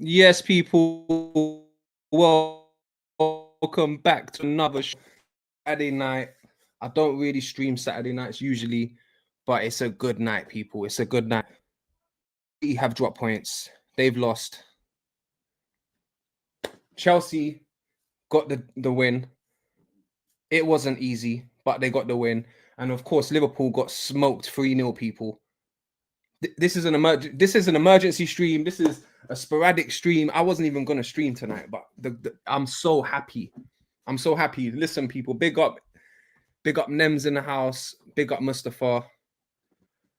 Yes, people, welcome back to another Saturday night. I don't really stream Saturday nights usually, but it's a good night, people. It's a good night. We have dropped points. They've lost. Chelsea got the win. It wasn't easy, but they got the win. And of course, Liverpool got smoked 3-0, people. This is an emergency stream. This is a sporadic stream. I wasn't even gonna stream tonight, but I'm so happy. I'm so happy. Listen, people, big up Nems in the house. Big up Mustafa.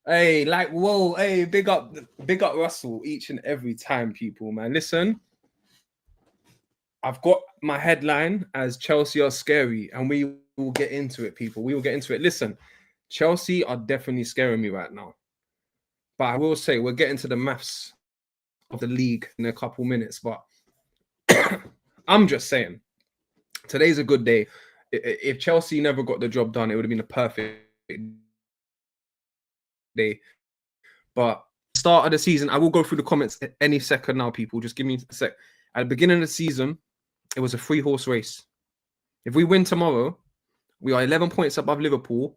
Hey, like, whoa, hey, big up Russell each and every time, people, man. Listen, I've got my headline as Chelsea are scary, and we will get into it, people. We will get into it. Listen, Chelsea are definitely scaring me right now. But I will say, we're getting to the maths of the league in a couple minutes. But I'm just saying, today's a good day. If Chelsea never got the job done, it would have been a perfect day. But start of the season, I will go through the comments any second now, people. Just give me a sec. At the beginning of the season, it was a 3-horse race. If we win tomorrow, we are 11 points above Liverpool,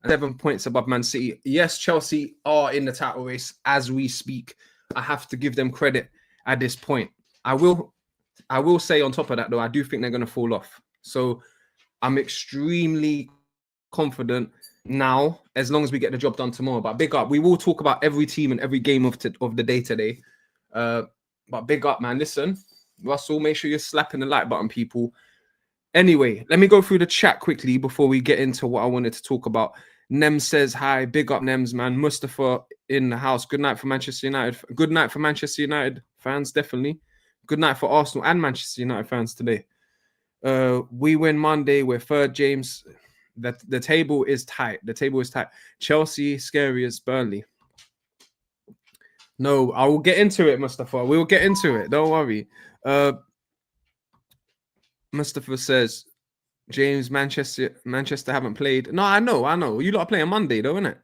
7 points above Man City. Yes, Chelsea are in the title race as we speak. I have to give them credit at this point. I will say on top of that, though, I do think they're going to fall off. So I'm extremely confident now, as long as we get the job done tomorrow. But big up. We will talk about every team and every game of the day today. But big up, man. Listen, Russell, make sure you're slapping the like button, people. Anyway, let me go through the chat quickly before we get into what I wanted to talk about. Nem says hi. Big up, Nems, man. Mustafa in the house. Good night for Manchester United. Good night for Manchester United fans, definitely. Good night for Arsenal and Manchester United fans today. We win Monday. We're third, James. The table is tight. The table is tight. Chelsea, scary as Burnley. No, I will get into it, Mustafa. We will get into it. Don't worry. Mustafa says, James, Manchester haven't played. No, I know. You lot are playing Monday, though, innit?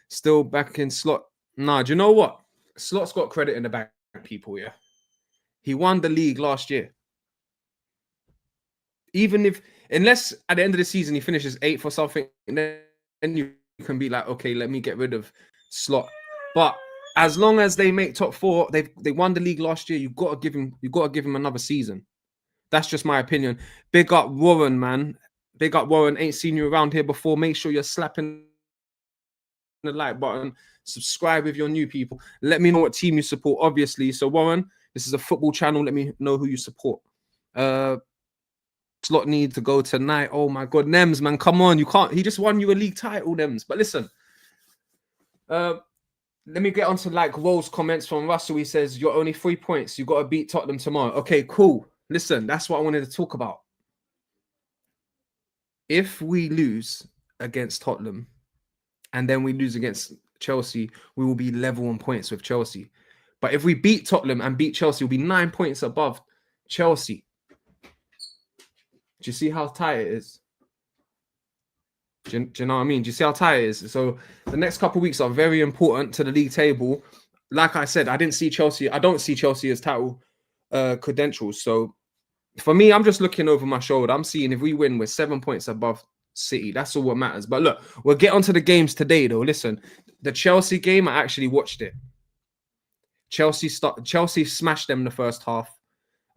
Still back in slot. Nah, do you know what? Slot's got credit in the bank, people, yeah. He won the league last year. Unless at the end of the season he finishes 8th or something, and then you can be like, okay, let me get rid of Slot. But as long as they make top 4, they won the league last year. You got to give him another season. That's just my opinion. Big up Warren, man. Big up Warren. Ain't seen you around here before. Make sure you're slapping the like button. Subscribe if you're new, people. Let me know what team you support, obviously. So Warren, this is a football channel. Let me know who you support. Slot needs to go tonight. Oh my God, Nems, man, come on. You can't. He just won you a league title, Nems. But listen, let me get onto like Roll's comments from Russell. He says, you're only 3 points. You got to beat Tottenham tomorrow. Okay, cool. Listen, that's what I wanted to talk about. If we lose against Tottenham and then we lose against Chelsea, we will be level on points with Chelsea. But if we beat Tottenham and beat Chelsea, we'll be 9 points above Chelsea. Do you see how tight it is? Do you know what I mean? Do you see how tight it is? So the next couple of weeks are very important to the league table. Like I said, I don't see Chelsea as title credentials. So for me, I'm just looking over my shoulder. I'm seeing if we win, we're 7 points above City. That's all what matters. But look, we'll get onto the games today, though. Listen, the Chelsea game, I actually watched it. Chelsea smashed them in the first half.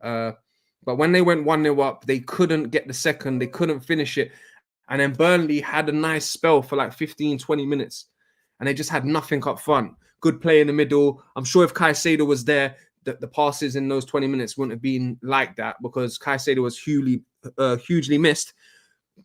But when they went 1-0 up, they couldn't get the second. They couldn't finish it. And then Burnley had a nice spell for like 15, 20 minutes. And they just had nothing up front. Good play in the middle. I'm sure if Caicedo was there, the passes in those 20 minutes wouldn't have been like that because Caicedo was hugely missed.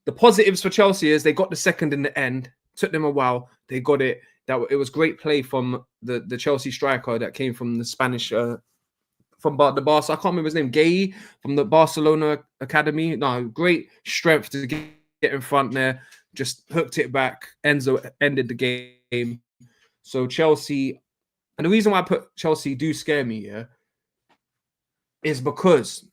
The positives for Chelsea is they got the second in the end. Took them a while. They got it. It was great play from the Chelsea striker that came from the Spanish... from the Barca, I can't remember his name, Gay from the Barcelona Academy. No, great strength to get in front there. Just hooked it back. Enzo ended the game. So Chelsea, and the reason why I put Chelsea do scare me, yeah, is because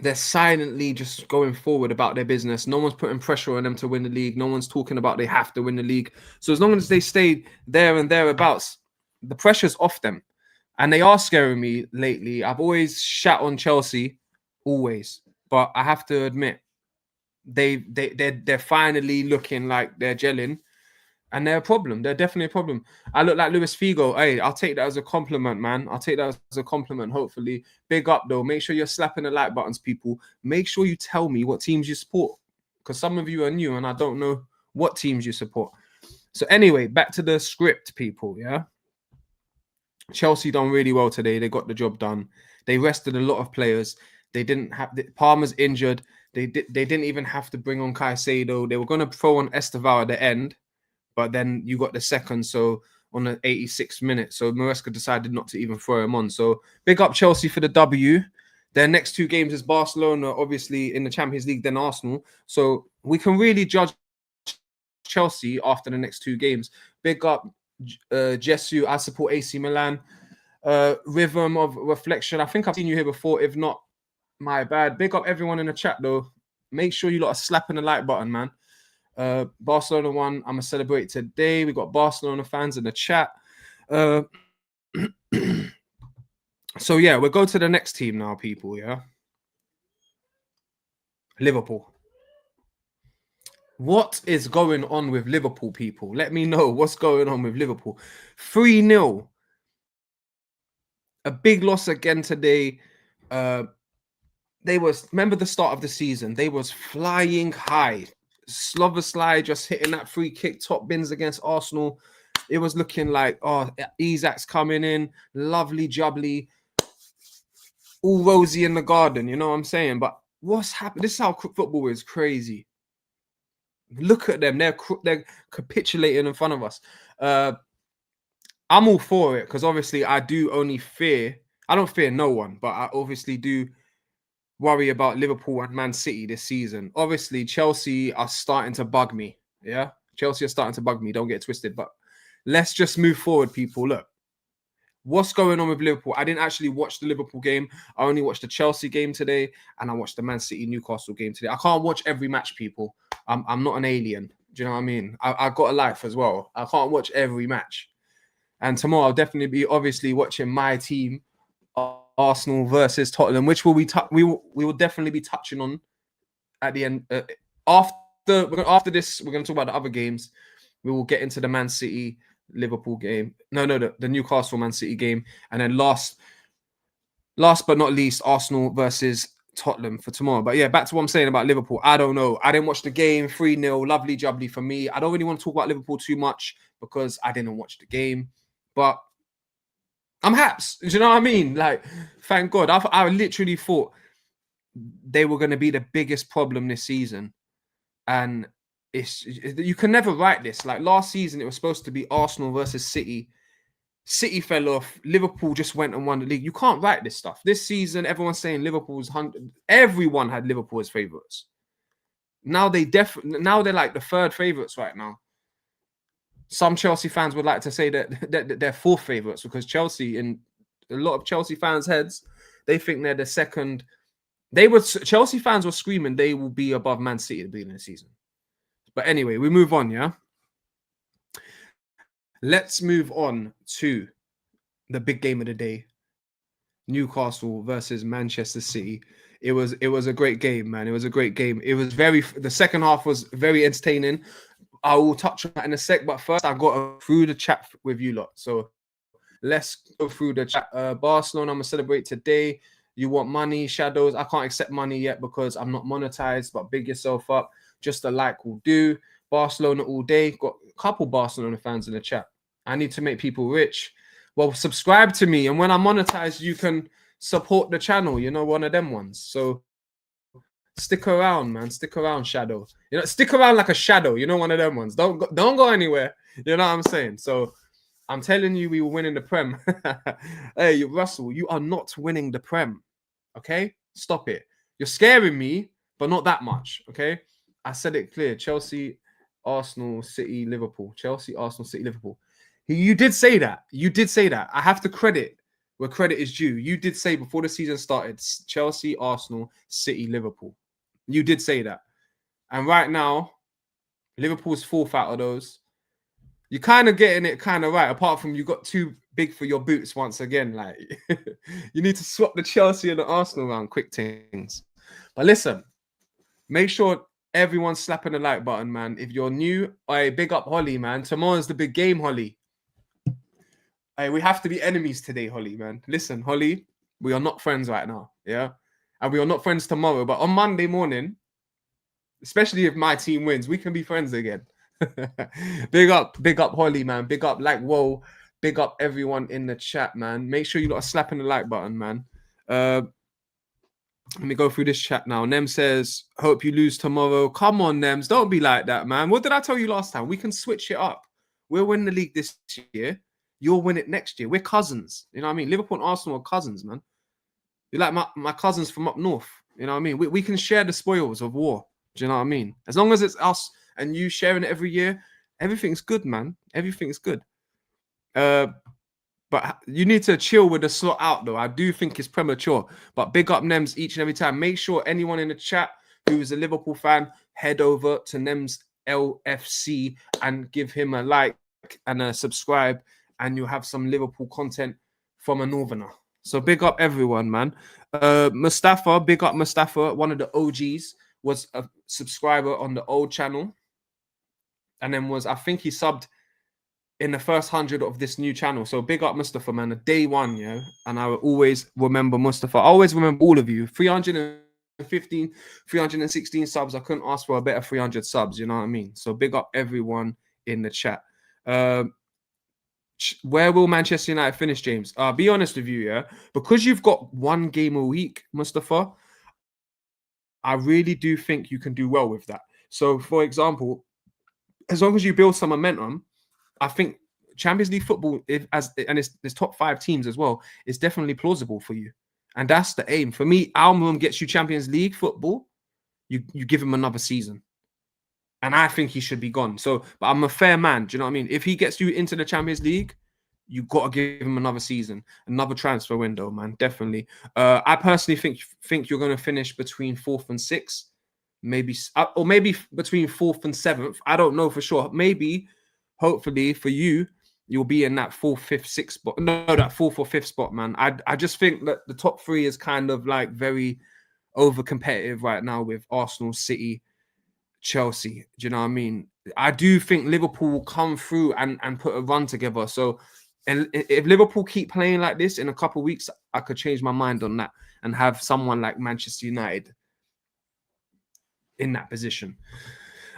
they're silently just going forward about their business. No one's putting pressure on them to win the league. No one's talking about they have to win the league. So as long as they stay there and thereabouts, the pressure's off them. and they are scaring me lately. I've always shat on Chelsea, always, but I have to admit they're finally looking like they're gelling, and they're a problem. They're definitely a problem. I look like Luis Figo. Hey, I'll take that as a compliment, man. I'll take that as a compliment. Hopefully, big up though. Make sure you're slapping the like buttons, people. Make sure you tell me what teams you support, because some of you are new and I don't know what teams you support. So anyway, back to the script, people. Yeah. Chelsea done really well today. They got the job done. They rested a lot of players. They didn't have Palmer's injured. They didn't even have to bring on Caicedo. They were going to throw on Esteval at the end, but then you got the second, so on the 86th minute. So Maresca decided not to even throw him on. So big up Chelsea for the W. Their next two games is Barcelona, obviously in the Champions League, then Arsenal. So we can really judge Chelsea after the next two games. Big up Jesu. I support AC Milan. Rhythm of reflection. I think I've seen you here before. If not, my bad. Big up everyone in the chat though. Make sure you lot are slapping the like button, man. Barcelona won. I'm gonna celebrate today. We got Barcelona fans in the chat. So yeah, we'll go to the next team now, people. Yeah, Liverpool. What is going on with Liverpool, people? Let me know what's going on with Liverpool. 3-0. A big loss again today. They was, remember the start of the season, they was flying high. Sloboslai just hitting that free kick, top bins against Arsenal. It was looking like, oh, Isak's coming in, lovely jubbly, all rosy in the garden, you know what I'm saying? But what's happened? This is how football is crazy. Look at them. They're capitulating in front of us. I'm all for it because obviously I don't fear no one, but I obviously do worry about Liverpool and Man City this season. Obviously, Chelsea are starting to bug me. Yeah, Chelsea are starting to bug me. Don't get twisted. But let's just move forward, people. Look, what's going on with Liverpool? I didn't actually watch the Liverpool game. I only watched the Chelsea game today, and I watched the Man City Newcastle game today. I can't watch every match, people. I'm not an alien. Do you know what I mean? I got a life as well. I can't watch every match. And tomorrow I'll definitely be obviously watching my team, Arsenal versus Tottenham, which we will definitely be touching on at the end. After this, we're going to talk about the other games. We will get into the Man City Liverpool game. The Newcastle Man City game, and then last but not least, Arsenal versus Tottenham for tomorrow. But yeah, back to what I'm saying about Liverpool. I don't know. I didn't watch the game. 3-0, lovely jubbly for me. I don't really want to talk about Liverpool too much because I didn't watch the game. But I'm haps. Do you know what I mean? Like, thank God. I literally thought they were going to be the biggest problem this season. And you can never write this. Like last season, it was supposed to be Arsenal versus City. City fell off. Liverpool just went and won the league. You can't write this stuff. This season, everyone's saying Liverpool's 100. Everyone had Liverpool as favourites. Now they're like the third favourites right now. Some Chelsea fans would like to say that they're fourth favourites because Chelsea, in a lot of Chelsea fans' heads, they think they're the second. Chelsea fans were screaming they will be above Man City at the beginning of the season. But anyway, we move on, yeah? Let's move on to the big game of the day. Newcastle versus Manchester City. It was a great game, man. It was a great game. The second half was very entertaining. I will touch on that in a sec, but first I got through the chat with you lot. So let's go through the chat. Barcelona, I'm gonna celebrate today. You want money, Shadows? I can't accept money yet because I'm not monetized, but big yourself up. Just a like will do. Barcelona all day. Got a couple Barcelona fans in the chat. I need to make people rich. Well, subscribe to me, and when I monetize, you can support the channel. You know, one of them ones. So stick around, man. Stick around, Shadow. You know, stick around like a shadow. You know, one of them ones. Don't go anywhere. You know what I'm saying? So I'm telling you, we were winning the Prem. Hey, Russell, you are not winning the Prem. Okay? Stop it. You're scaring me, but not that much. Okay? I said it clear. Chelsea, Arsenal, City, Liverpool. Chelsea, Arsenal, City, Liverpool. You did say that. You did say that. I have to credit where credit is due. You did say before the season started, Chelsea, Arsenal, City, Liverpool. You did say that. And right now, Liverpool's fourth out of those. You're kind of getting it kind of right, apart from you got two big for your boots once again. Like, you need to swap the Chelsea and the Arsenal around, quick things. But listen, make sure everyone's slapping the like button, man. If you're new, big up Holly, man. Tomorrow's the big game, Holly. We have to be enemies today, Holly, man. Listen, Holly, we are not friends right now, yeah? And we are not friends tomorrow, but on Monday morning, especially if my team wins, we can be friends again. Big up, Holly, man. Big up, like, whoa. Big up everyone in the chat, man. Make sure you lot are slapping the like button, man. Let me go through this chat now. Nem says, hope you lose tomorrow. Come on, Nems. Don't be like that, man. What did I tell you last time? We can switch it up. We'll win the league this year. You'll win it next year. We're cousins. You know what I mean? Liverpool and Arsenal are cousins, man. You're like my cousins from up north. You know what I mean? We can share the spoils of war. Do you know what I mean? As long as it's us and you sharing it every year, everything's good, man. Everything's good. But you need to chill with the slot out, though. I do think it's premature. But big up Nems each and every time. Make sure anyone in the chat who is a Liverpool fan, head over to Nems LFC and give him a like and a subscribe, and you'll have some Liverpool content from a Northerner. So big up everyone, man. Mustafa, big up Mustafa, one of the OGs, was a subscriber on the old channel. And then I think he subbed in the first 100 of this new channel. So big up Mustafa, man. The day one, yeah. And I will always remember Mustafa. I always remember all of you. 315, 316 subs. I couldn't ask for a better 300 subs, you know what I mean? So big up everyone in the chat. Where will Manchester United finish, James? Be honest with you, yeah. Because you've got one game a week, Mustafa, I really do think you can do well with that. So, for example, as long as you build some momentum, I think Champions League football, it's top 5 teams as well, is definitely plausible for you. And that's the aim. For me, Almiron gets you Champions League football, you give him another season. And I think he should be gone. So, but I'm a fair man. Do you know what I mean? If he gets you into the Champions League, you got to give him another season, another transfer window, man. Definitely. I personally think you're going to finish between 4th and 6th, maybe, or maybe between 4th and 7th. I don't know for sure. Maybe, hopefully for you, you'll be in that 4th, 5th, 6th spot. No, that 4th or 5th spot, man. I just think that the top 3 is kind of like very over competitive right now with Arsenal, City, Chelsea. Do you know what I mean? I do think Liverpool will come through and put a run together. So, and if Liverpool keep playing like this in a couple of weeks, I could change my mind on that and have someone like Manchester United in that position.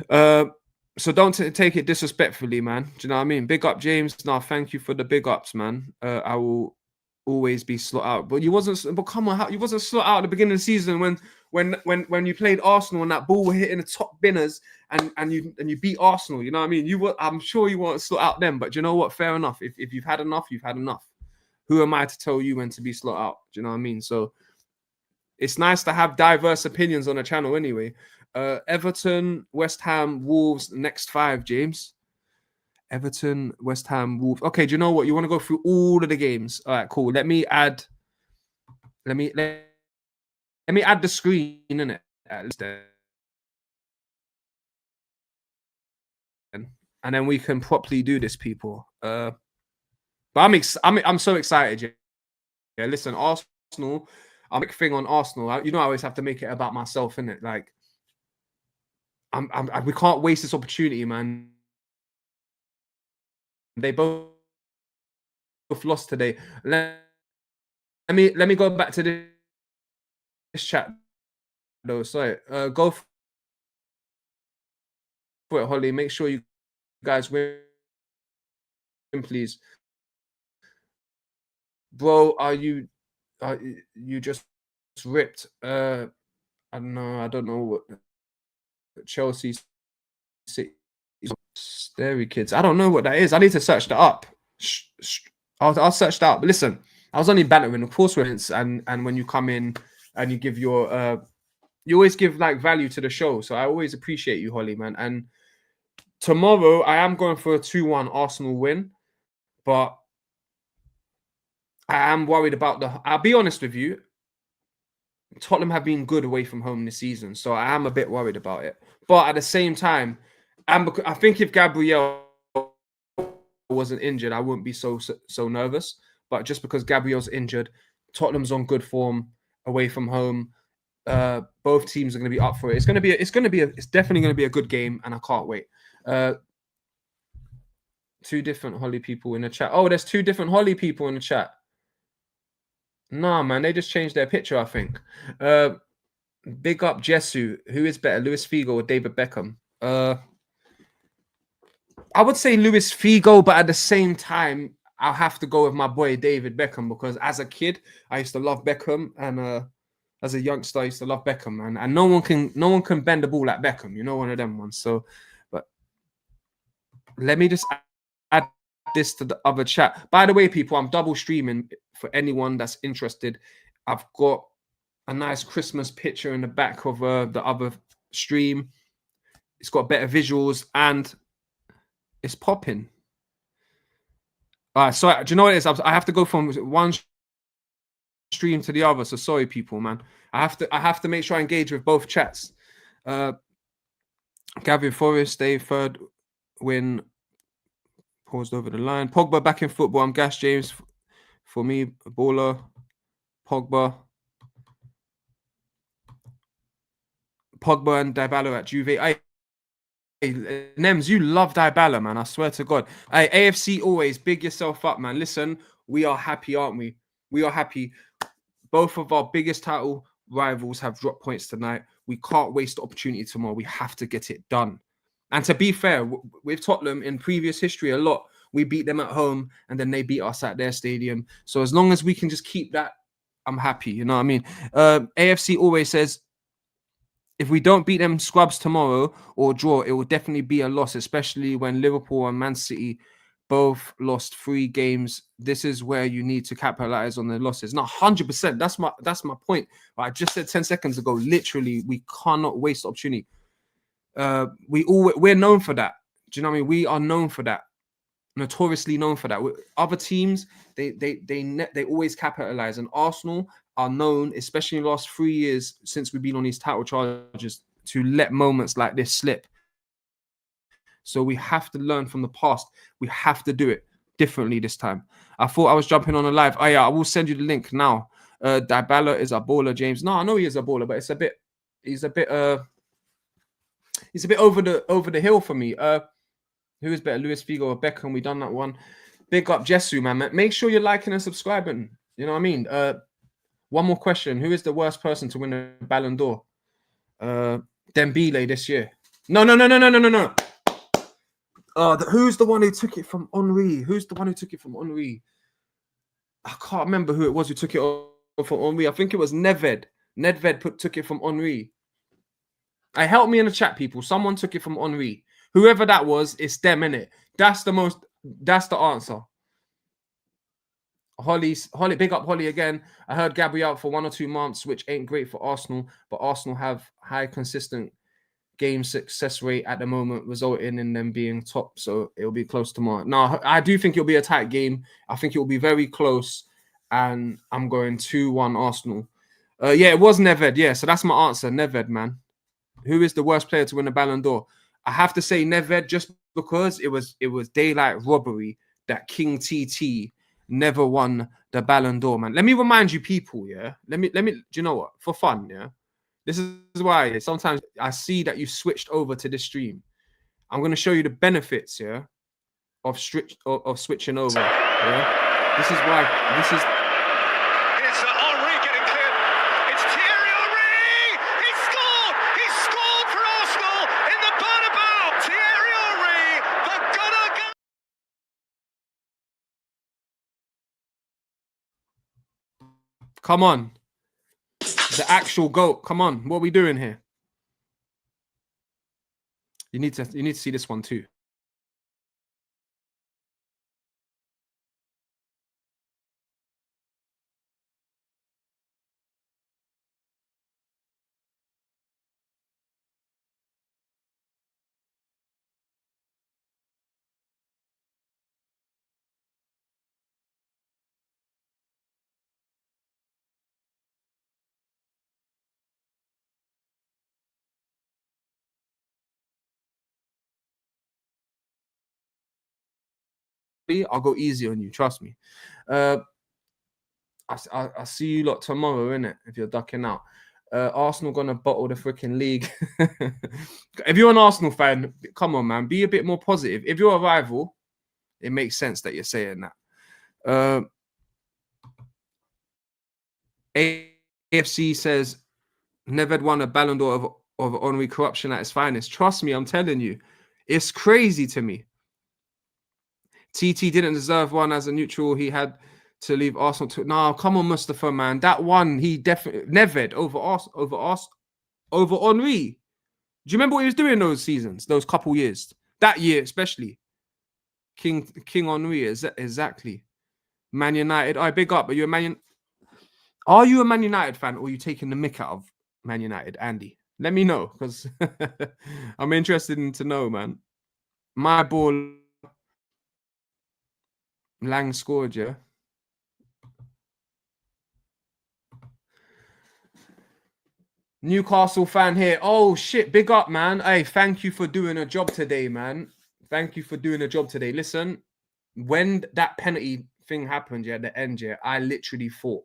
So don't take it disrespectfully, man. Do you know what I mean? Big up, James. No, thank you for the big ups, man. I will always be slot out. But you wasn't. But come on, you wasn't slot out at the beginning of the season when you played Arsenal and that ball were hitting the top binners and you beat Arsenal. You know what I mean? I'm sure you weren't slot out then. But you know what? Fair enough. If you've had enough, you've had enough. Who am I to tell you when to be slot out? Do you know what I mean? So it's nice to have diverse opinions on a channel anyway. Everton, West Ham, Wolves, next 5, James. Everton, West Ham, Wolves. Okay, do you know what? You want to go through all of the games? All right, cool. Let me add the screen in it at least, and then we can properly do this, people. But I'm so excited. Yeah, listen, Arsenal. I'm a big thing on Arsenal. You know, I always have to make it about myself, innit? Like, we can't waste this opportunity, man. They both lost today. Let me go back to this chat though. Sorry, go for it, Holly. Make sure you guys win, please, bro. Are you just ripped? I don't know. I don't know what Chelsea City. Scary kids. I don't know what that is. I need to search that up. I'll search that up. But listen, I was only bantering. Of course, and when you come in and you give your you always give like value to the show. So I always appreciate you, Holly, man. And tomorrow I am going for a 2-1 Arsenal win, but I am worried about I'll be honest with you. Tottenham have been good away from home this season, so I am a bit worried about it. But at the same time, I think if Gabriel wasn't injured, I wouldn't be so nervous. But just because Gabriel's injured, Tottenham's on good form away from home. Both teams are going to be up for it. It's definitely going to be a good game, and I can't wait. Two different Holly people in the chat. Oh, there's two different Holly people in the chat. Nah, man, they just changed their picture, I think. Big up Jesu. Who is better, Luis Figo or David Beckham? I would say Luis Figo, but at the same time, I'll have to go with my boy David Beckham, because as a kid, I used to love Beckham, and as a youngster, I used to love Beckham, and no one can bend the ball like Beckham. You know, one of them ones. So, but let me just add this to the other chat. By the way, people, I'm double streaming for anyone that's interested. I've got a nice Christmas picture in the back of the other stream. It's got better visuals and it's popping. All right, so do you know what it is? I have to go from one stream to the other. So sorry, people, man. I have to make sure I engage with both chats. Gavin Forrest, Dave third win. Paused over the line. Pogba back in football. I'm Gas James. For me, baller. Pogba and Dybala at Juve. Nems, you love Dybala, man. I swear to God. AFC always big yourself up, man. Listen, we are happy, aren't we? We are happy. Both of our biggest title rivals have dropped points tonight. We can't waste the opportunity tomorrow. We have to get it done. And to be fair, with Tottenham in previous history, a lot, we beat them at home and then they beat us at their stadium. So as long as we can just keep that, I'm happy. You know what I mean? AFC always says, if we don't beat them scrubs tomorrow or draw, it will definitely be a loss, especially when Liverpool and Man City both lost 3 games. This is where you need to capitalize on the losses. Not 100%. That's my point. I just said 10 seconds ago. Literally, we cannot waste opportunity. We're known for that. Do you know what I mean? We are known for that. Notoriously known for that. Other teams, they always capitalize, and Arsenal are known, especially in the last 3 years since we've been on these title charges, to let moments like this slip. So we have to learn from the past. We have to do it differently this time. I thought I was jumping on a live. Oh yeah, I will send you the link now. Dybala is a baller, James. No, I know he is a baller, but he's a bit over the hill for me. Who is better, Luis Figo or Beckham? We done that one. Big up Jesu, man. Make sure you're liking and subscribing. You know what I mean? One more question. Who is the worst person to win a Ballon d'Or? Dembele this year. No. Who's the one who took it from Henry? I can't remember who it was who took it from Henry. I think it was Nedved. Nedved took it from Henry. Help me in the chat, people. Someone took it from Henry. Whoever that was, it's them, innit? That's the answer. Holly, big up Holly again. I heard Gabriel out for 1 or 2 months, which ain't great for Arsenal, but Arsenal have high consistent game success rate at the moment, resulting in them being top. So it'll be close tomorrow. Now, I do think it'll be a tight game. I think it will be very close, and I'm going 2-1 Arsenal. Yeah, it was Nedved. Yeah, so that's my answer. Nedved, man. Who is the worst player to win the Ballon d'Or? I have to say Nedved, just because it was daylight robbery that King TT never won the Ballon d'Or, man. Let me remind you people, yeah. Let me. Do you know what? For fun, yeah. This is why sometimes I see that you switched over to this stream. I'm going to show you the benefits, yeah, of switching over. Yeah, this is why. This is. It's Henry getting cleared. It's Thierry Henry. He scored. He scored for Arsenal in the Bernabeu. Thierry Henry, the gunner. Come on. The actual GOAT. Come on. What are we doing here? You need to see this one too. I'll go easy on you. Trust me. I'll see you lot tomorrow, innit? If you're ducking out. Arsenal gonna bottle the freaking league. If you're an Arsenal fan, come on, man. Be a bit more positive. If you're a rival, it makes sense that you're saying that. AFC says never had won a Ballon d'Or of honorary corruption at its finest. Trust me, I'm telling you. It's crazy to me. TT didn't deserve one as a neutral. He had to leave Arsenal to. No, come on, Mustafa, man. That one, he definitely never over Henri. Do you remember what he was doing those seasons, those couple years? That year, especially. King Henri, exactly. Man United. I big up. Are you a Man United fan, or are you taking the mick out of Man United, Andy? Let me know, because I'm interested to know, man. My ball, Lang scored, yeah. Newcastle fan here. Oh shit, big up, man. Hey, thank you for doing a job today, man. Thank you for doing a job today. Listen, when that penalty thing happened, yeah, at the end, yeah, I literally thought,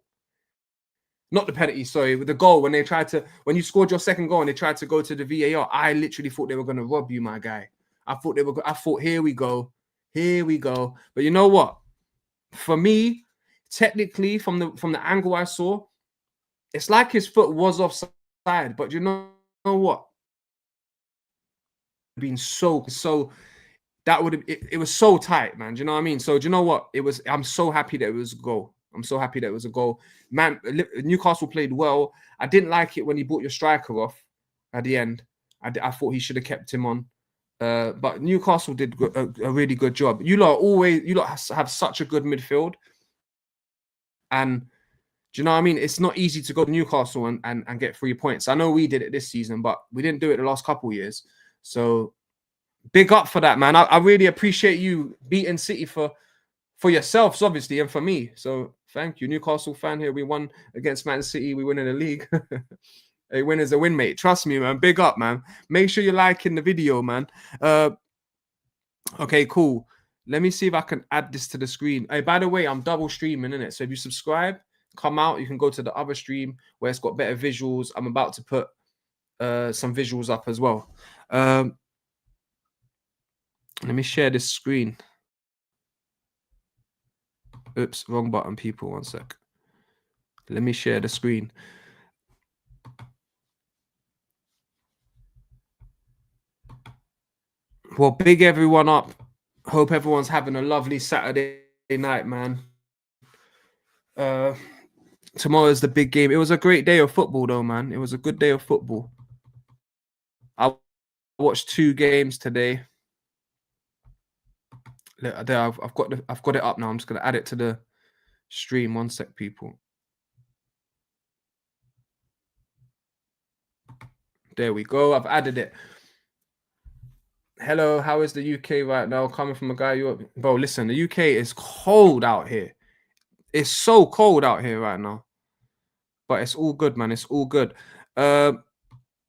not the penalty, sorry, with the goal, when you scored your second goal and they tried to go to the VAR, I literally thought they were gonna rob you, my guy. I thought, here we go. But you know what? For me, technically, from the angle I saw, it's like his foot was offside, but you know what? Been so that would have it was so tight, man. Do you know what I mean? So do you know what? I'm so happy that it was a goal. Man, Newcastle played well. I didn't like it when he brought your striker off at the end. I thought he should have kept him on. But Newcastle did a really good job. You lot have such a good midfield. And do you know what I mean? It's not easy to go to Newcastle and get 3 points. I know we did it this season, but we didn't do it the last couple of years. So big up for that, man. I really appreciate you beating City for yourselves, obviously, and for me. So thank you. Newcastle fan here. We won against Man City. We win in the league. A win is a win, mate. Trust me, man. Big up, man. Make sure you're liking the video, man. Okay, cool. Let me see if I can add this to the screen. Hey, by the way, I'm double streaming, innit? So if you subscribe, come out, you can go to the other stream where it's got better visuals. I'm about to put some visuals up as well. Let me share this screen. Oops, wrong button, people. 1 sec. Let me share the screen. Well, big everyone up. Hope everyone's having a lovely Saturday night, man. Tomorrow is the big game. It was a great day of football, though, man. It was a good day of football. I watched 2 games today. Look, there, I've got it up now. I'm just gonna add it to the stream. 1 sec, people. There we go. I've added it. Hello, how is the UK right now? Coming from a guy bro. Listen, the UK is cold out here. It's so cold out here right now. But it's all good, man. It's all good. I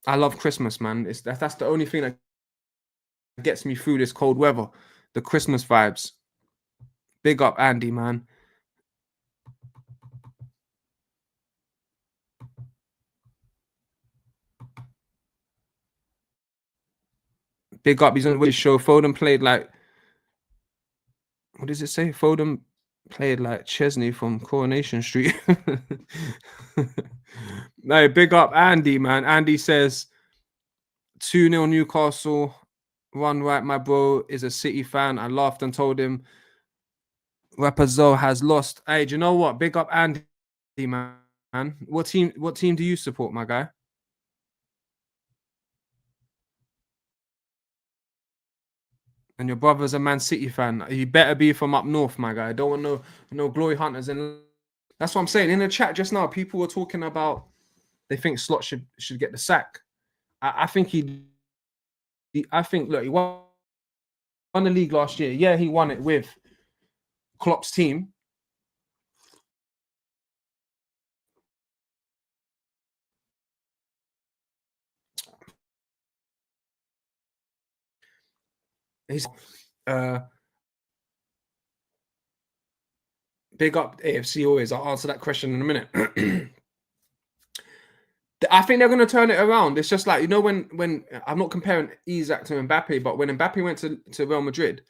love Christmas, man. That's the only thing that gets me through this cold weather. The Christmas vibes. Big up, Andy, man. Big up. He's on the show. Foden played like. What does it say? Foden played like Chesney from Coronation Street. No, big up Andy, man. Andy says 2-0 Newcastle. Run right, my bro is a City fan. I laughed and told him Rapazzo has lost. Hey, do you know what? Big up Andy, man. What team do you support, my guy? And your brother's a Man City fan. You better be from up north, my guy. I don't want no glory hunters. And that's what I'm saying. In the chat just now, people were talking about they think Slot should get the sack. I think look, he won the league last year. Yeah, he won it with Klopp's team. He's Big up AFC always. I'll answer that question in a minute. I think they're going to turn it around. It's just like, you know, when I'm not comparing Isaac to Mbappe, but when Mbappe went to Real Madrid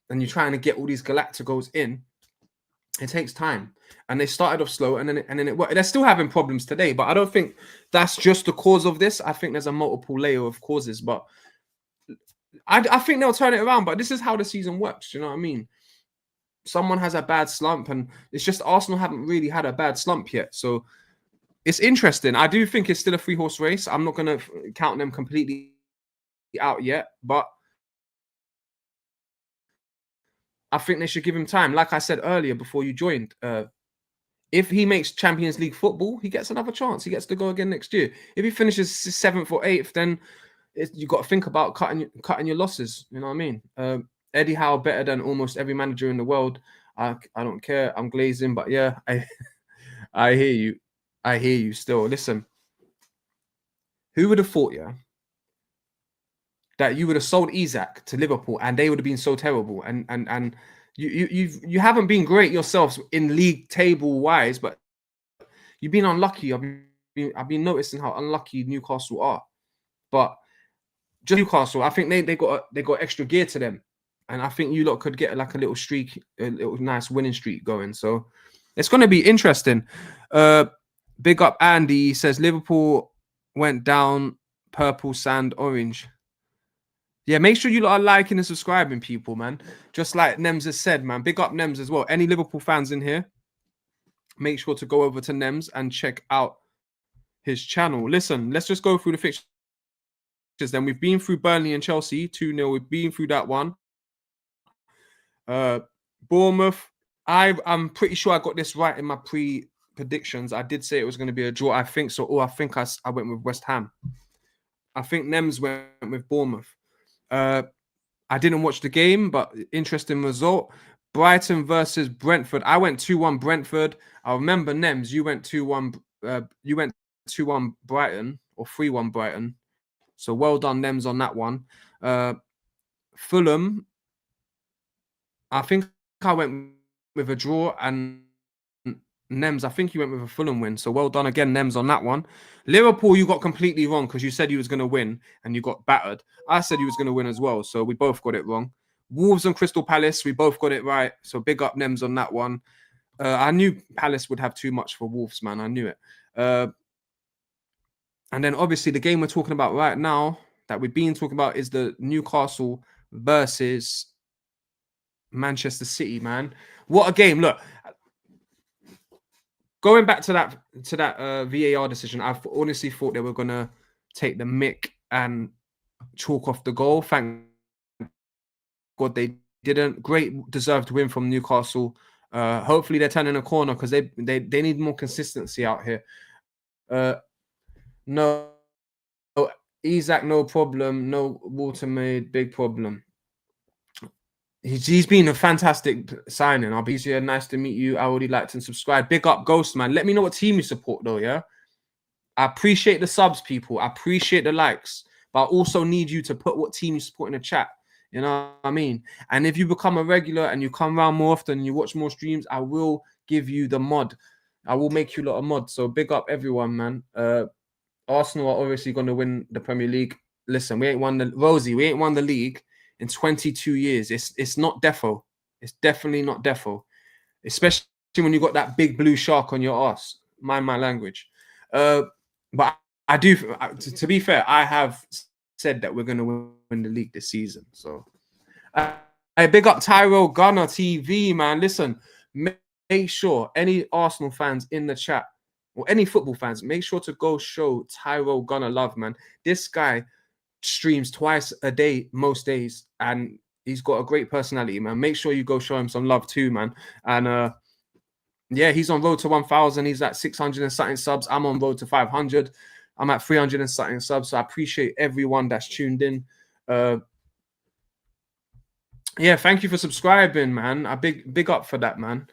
and you're trying to get all these Galacticos in, it takes time. And they started off slow and then it worked. They're still having problems today, but I don't think that's just the cause of this. I think there's a multiple layer of causes, but I think they'll turn it around. But this is how the season works. Do you know what I mean? Someone has a bad slump, and it's just Arsenal haven't really had a bad slump yet. So it's interesting. I do think it's still a 3-horse race. I'm not going to count them completely out yet, but I think they should give him time. Like I said earlier before you joined, if he makes Champions League football, he gets another chance. He gets to go again next year. If he finishes 7th or 8th, then you got to think about cutting your losses. You know what I mean? Eddie Howe better than almost every manager in the world. I don't care. I'm glazing, but yeah, I hear you. I hear you still. Listen, who would have thought, yeah, that you would have sold Isaac to Liverpool and they would have been so terrible? And you haven't been great yourselves in league table wise, but you've been unlucky. I've been noticing how unlucky Newcastle are. But just Newcastle, I think they got extra gear to them, and I think you lot could get like a little streak, a little nice winning streak going. So it's going to be interesting. Big up Andy says Liverpool went down purple, sand, orange. Yeah, make sure you lot are liking and subscribing, people, man. Just like Nems has said, man. Big up Nems as well. Any Liverpool fans in here, make sure to go over to Nems and check out his channel. Listen, let's just go through the fixtures. Then we've been through Burnley and Chelsea 2-0. We've been through that one. Bournemouth. I'm pretty sure I got this right in my predictions. I did say it was going to be a draw. I think so. I think I went with West Ham. I think Nems went with Bournemouth. I didn't watch the game, but interesting result. Brighton versus Brentford. I went 2-1 Brentford. I remember Nems. You went 2-1. You went 2-1 Brighton or 3-1 Brighton. So well done, Nems, on that one. Fulham. I think I went with a draw, and Nems, I think you went with a Fulham win. So well done again, Nems, on that one. Liverpool, you got completely wrong because you said you was going to win and you got battered. I said you was going to win as well. So we both got it wrong. Wolves and Crystal Palace, we both got it right. So big up Nems on that one. I knew Palace would have too much for Wolves, man. I knew it. And then obviously the game we're talking about right now that we've been talking about is the Newcastle versus Manchester City, man. What a game. Look, going back to that VAR decision, I honestly thought they were going to take the mick and chalk off the goal. Thank God they didn't. Great deserved win from Newcastle. Hopefully they're turning a corner because they need more consistency out here. No, Isaac, no problem. No Watermaid, big problem. He's been a fantastic signing. I'll be here. Nice to meet you. I already liked and subscribed. Big up Ghost, man. Let me know what team you support, though, yeah? I appreciate the subs, people. I appreciate the likes. But I also need you to put what team you support in the chat. You know what I mean? And if you become a regular and you come around more often, you watch more streams, I will give you the mod. I will make you a lot of mods. So big up everyone, man. Arsenal are obviously going to win the Premier League. Listen, we ain't won the league in 22 years. It's not defo. It's definitely not defo. Especially when you got that big blue shark on your ass. Mind my language. But I do, to be fair, I have said that we're going to win the league this season. So I big up Tyrell Gunner TV, man. Listen, make sure any Arsenal fans in the chat or any football fans, make sure to go show Tyrell Gunner love, man. This guy streams twice a day, most days, and he's got a great personality, man. Make sure you go show him some love too, man. And yeah, he's on road to 1,000. He's at 600 and something subs. I'm on road to 500. I'm at 300 and something subs. So I appreciate everyone that's tuned in. Yeah, thank you for subscribing, man. A big up for that, man.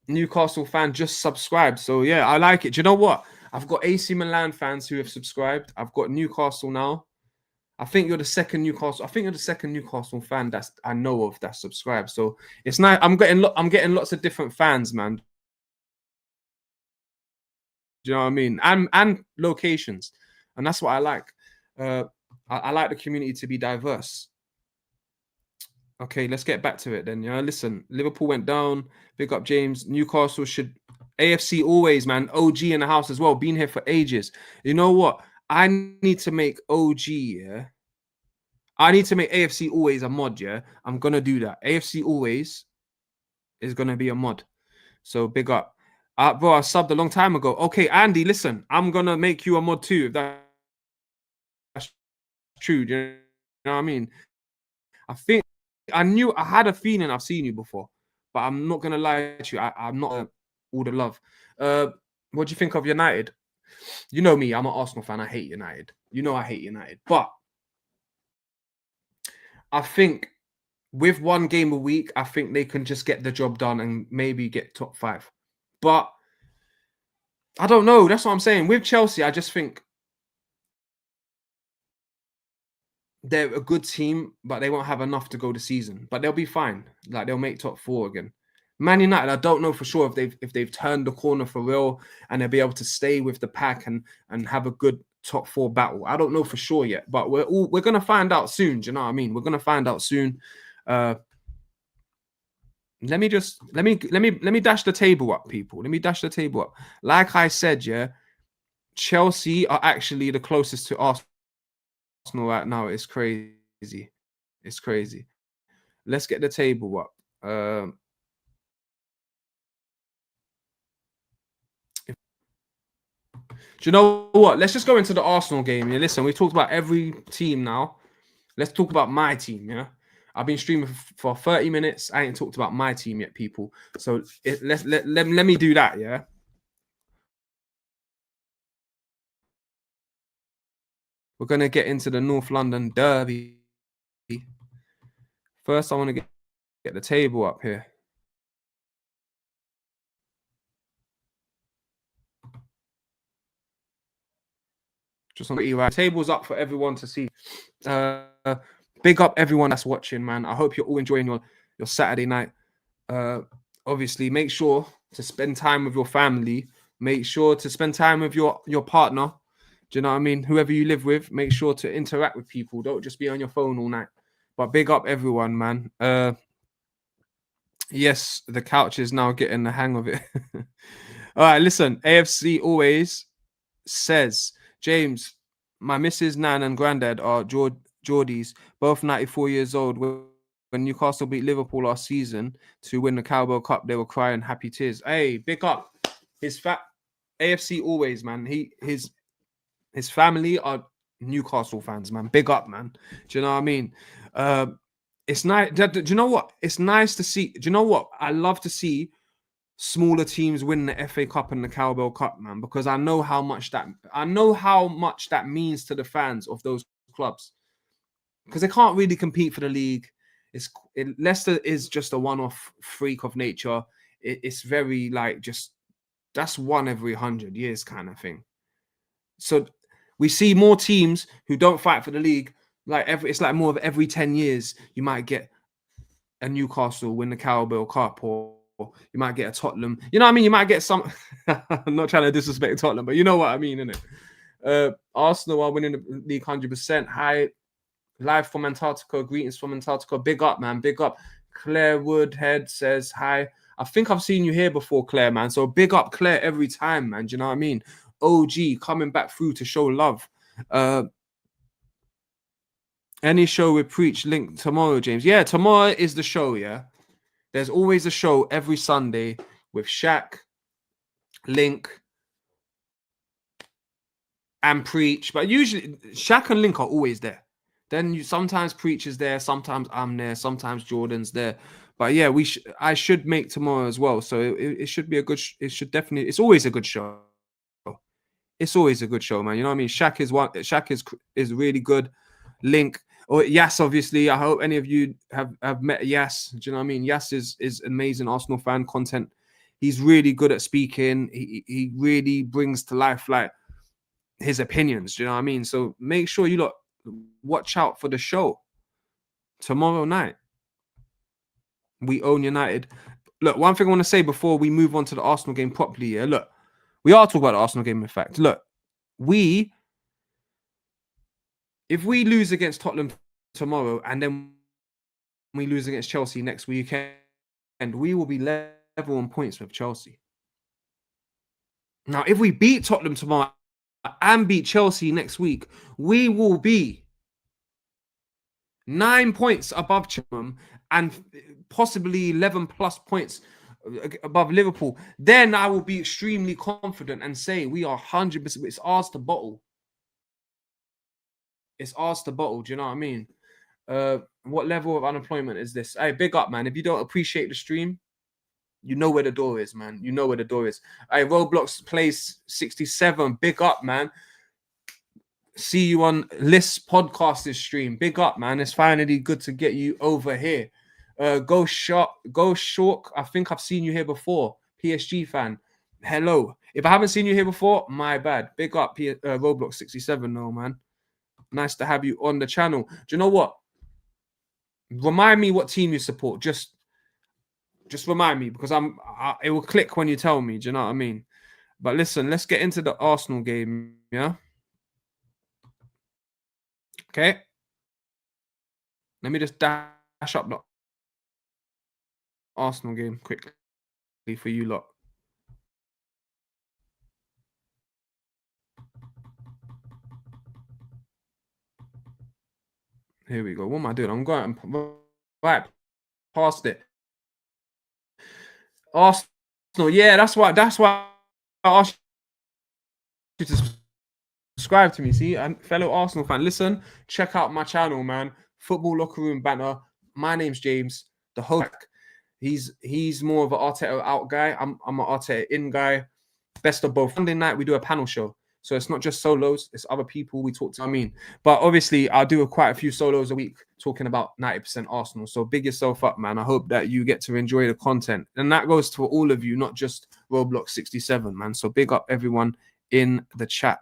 Newcastle fan just subscribed. So yeah, I like it. Do you know what? I've got AC Milan fans who have subscribed. I've got Newcastle now. I think you're the second Newcastle fan I know of that's subscribed. So it's nice. I'm getting lots of different fans, man. Do you know what I mean? And locations, and that's what I like. I like the community to be diverse. Okay, let's get back to it then. Yeah, listen, Liverpool went down. Big up James. Newcastle should AFC always, man. OG in the house as well. Been here for ages. You know what? I need to make OG. Yeah, I need to make AFC always a mod. Yeah, I'm gonna do that. AFC always is gonna be a mod. So big up. Bro, I subbed a long time ago. Okay, Andy, listen, I'm gonna make you a mod too. If that's true, do you know what I mean? I think I had a feeling I've seen you before, but I'm not gonna lie to you. I'm not all the love. What do you think of United? You know me, I'm an Arsenal fan. I hate United. You know I hate United, but I think with one game a week, I think they can just get the job done and maybe get top 5. But I don't know. That's what I'm saying. With Chelsea, I just think they're a good team, but they won't have enough to go the season. But they'll be fine. Like they'll make top 4 again. Man United, I don't know for sure if they've turned the corner for real and they'll be able to stay with the pack and have a good top 4 battle. I don't know for sure yet, but we're gonna find out soon. Do you know what I mean? We're gonna find out soon. Let me dash the table up, people. Let me dash the table up. Like I said, yeah, Chelsea are actually the closest to Arsenal right now. It's crazy. It's crazy. Let's get the table up. Do you know what? Let's just go into the Arsenal game. Yeah, listen, we've talked about every team now. Let's talk about my team. Yeah, I've been streaming for 30 minutes. I ain't talked about my team yet, people. So let me do that. Yeah. We're gonna get into the North London derby. First, I want to get the table up here. Just on the tables up for everyone to see. Big up everyone that's watching, man. I hope you're all enjoying your Saturday night. Obviously, make sure to spend time with your family. Make sure to spend time with your partner. Do you know what I mean? Whoever you live with, make sure to interact with people. Don't just be on your phone all night. But big up everyone, man. Yes, the couch is now getting the hang of it. All right, listen. AFC always says, James, my missus, Nan, and Granddad are Geordies, both 94 years old. When Newcastle beat Liverpool last season to win the Carabao Cup, they were crying happy tears. Hey, big up. His AFC always, man. His family are Newcastle fans, man. Big up, man. Do you know what I mean? It's nice. Do you know what? It's nice to see. Do you know what? I love to see smaller teams win the FA Cup and the Carabao Cup, man, because I know how much that means to the fans of those clubs, because they can't really compete for the league. Leicester is just a one-off freak of nature. It's very like just that's one every 100 years kind of thing. So we see more teams who don't fight for the league. Like it's like more of every 10 years you might get a Newcastle win the Carabao Cup, or you might get a Tottenham. You know what I mean? You might get some. I'm not trying to disrespect Tottenham, but you know what I mean, innit? Arsenal are winning the league 100%. Hi, live from Antarctica. Greetings from Antarctica. Big up, man. Big up. Claire Woodhead says hi. I think I've seen you here before, Claire, man. So big up Claire every time, man. Do you know what I mean? OG coming back through to show love. Any show we preach link tomorrow, James. Yeah, tomorrow is the show, yeah. There's always a show every Sunday with Shaq, Link, and Preach. But usually Shaq and Link are always there. Then sometimes Preach is there, sometimes I'm there, sometimes Jordan's there. But yeah, I should make tomorrow as well. So it should be a good. It's always a good show. It's always a good show, man. You know what I mean? Shaq is really good. Link. Or Yas, obviously. I hope any of you have met Yas. Do you know what I mean? Yas is amazing Arsenal fan content. He's really good at speaking. He really brings to life like his opinions. Do you know what I mean? So make sure you watch out for the show tomorrow night. We own United. Look, one thing I want to say before we move on to the Arsenal game properly, yeah. Look, we are talking about the Arsenal game, in fact. Look, if we lose against Tottenham tomorrow and then we lose against Chelsea next weekend, we will be level on points with Chelsea. Now, if we beat Tottenham tomorrow and beat Chelsea next week, we will be 9 points above Tottenham and possibly 11 plus points above Liverpool. Then I will be extremely confident and say we are 100%. It's ours to bottle. It's ours to bottle. Do you know what I mean? What level of unemployment is this? Hey, big up, man. If you don't appreciate the stream, you know where the door is, man. You know where the door is. Hey, Roblox Place 67. Big up, man. See you on List's podcast's stream. Big up, man. It's finally good to get you over here. Go Shork. I think I've seen you here before. PSG fan. Hello. If I haven't seen you here before, my bad. Big up, Roblox 67, though, man. Nice to have you on the channel. Do you know what? Remind me what team you support. Just remind me, because it will click when you tell me. Do you know what I mean? But listen, let's get into the Arsenal game. Yeah. Okay. Let me just dash up the Arsenal game quickly for you lot. Here we go. What am I doing? I'm going right past it. Arsenal. Yeah, that's why I asked you to subscribe to me. See, and fellow Arsenal fan, listen, check out my channel, man. Football Locker Room Banter. My name's James, the host. He's more of an Arteta out guy. I'm an Arteta in guy. Best of both. Sunday night we do a panel show, so it's not just solos; it's other people we talk to. I mean, but obviously I do quite a few solos a week talking about 90% Arsenal. So big yourself up, man. I hope that you get to enjoy the content, and that goes to all of you, not just Roblox 67, man. So big up everyone in the chat.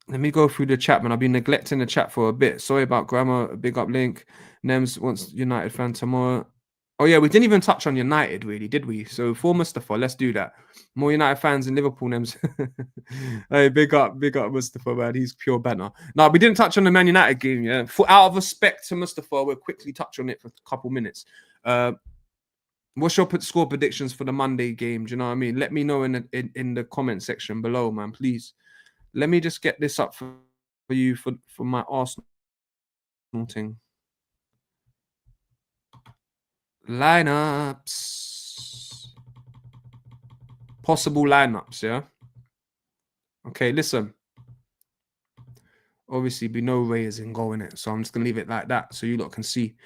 Let me go through the chat, man. I've been neglecting the chat for a bit. Sorry about grammar. Big up Link. Nems wants United fan tomorrow. Oh, yeah, we didn't even touch on United, really, did we? So for Mustafa, let's do that. More United fans in Liverpool, Nems. Hey, big up Mustafa, man. He's pure banter. No, we didn't touch on the Man United game, yeah. Out of respect to Mustafa, we'll quickly touch on it for a couple minutes. What's your score predictions for the Monday game? Do you know what I mean? Let me know in the comment section below, man, please. Let me just get this up for you for my Arsenal thing. Lineups. Possible lineups, yeah? Okay, listen. Obviously, we know Ray is in goal in it, so I'm just going to leave it like that so you lot can see